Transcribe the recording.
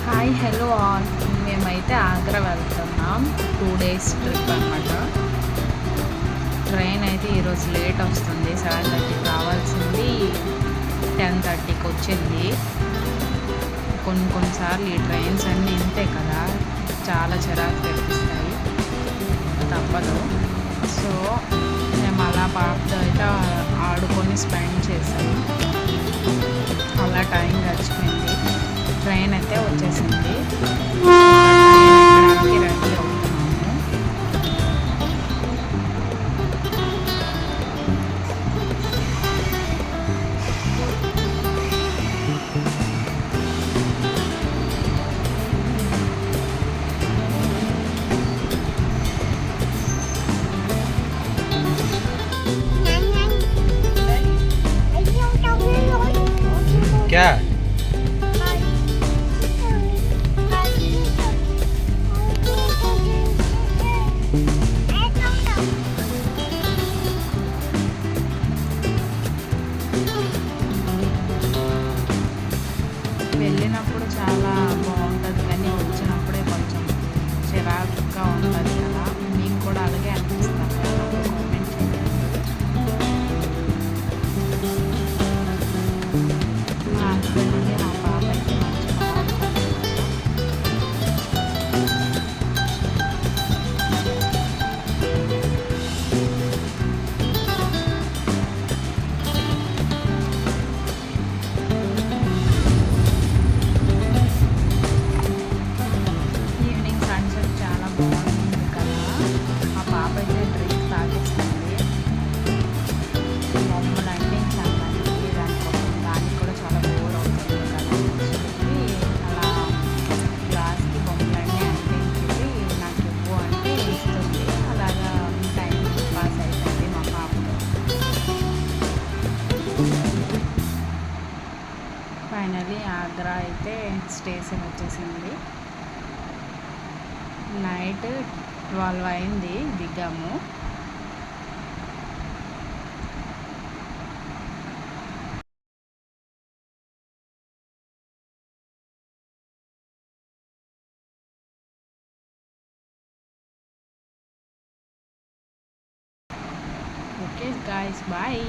Hi hello all. మేమైతే ఆగ్రా వెళ్తున్నాం. 2 days trip అనమాట. ట్రైన్ అయితే ఈరోజు లేట్ వస్తుంది. 7:30కి రావాల్సింది 10:30కి వచ్చింది. కొన్నిసార్లు ఈ ట్రైన్స్ అన్నీ ఇంతే కదా, చాలా చిరాకు తెప్పిస్తాయి. తప్పదు. సో మేము అలా పాపతో అయితే ఆడుకొని స్పెండ్ చేసాము. అలా టైం గడిచిపోయింది. ట్రైన్ అయితే వచ్చేసింది. ట్రైన్ ఎక్కడానికి రెడీ అవుతున్నాము. क्या వెళ్ళినప్పుడు చాలా బాగుంటుంది, కానీ వచ్చినప్పుడే కొంచెం చిరాకుగా ఉంటుంది కదా. మీకు కూడా అలాగే అనిపిస్తుంది కదా, నాకు కామెంట్ చేయండి. మా హస్బెండ్ నుండి మా పాప అయితే మంచిగా ఆడుకుంటున్నారు. ఈవినింగ్ సన్సెట్ చాలా బాగుంది కదా. మా పాప అయితే డ్రింక్ తాగేస్తుంది. బొమ్మలు అంటించాను దానికి కూడా చాలా బోర్ అవుతుంది కదా అని చెప్పి అలా గ్లాస్కి బొమ్మలన్నీ అంటించేసి నాకు ఇవ్వు అంటే ఇస్తుంది. అలాగా టైం పాస్ అవుతుంది మా పాపతో. ఫైనలీ ఆగ్రా అయితే స్టేషన్ వచ్చేసింది. నైట్ 12 అయింది దిగాము. Okay guys, bye.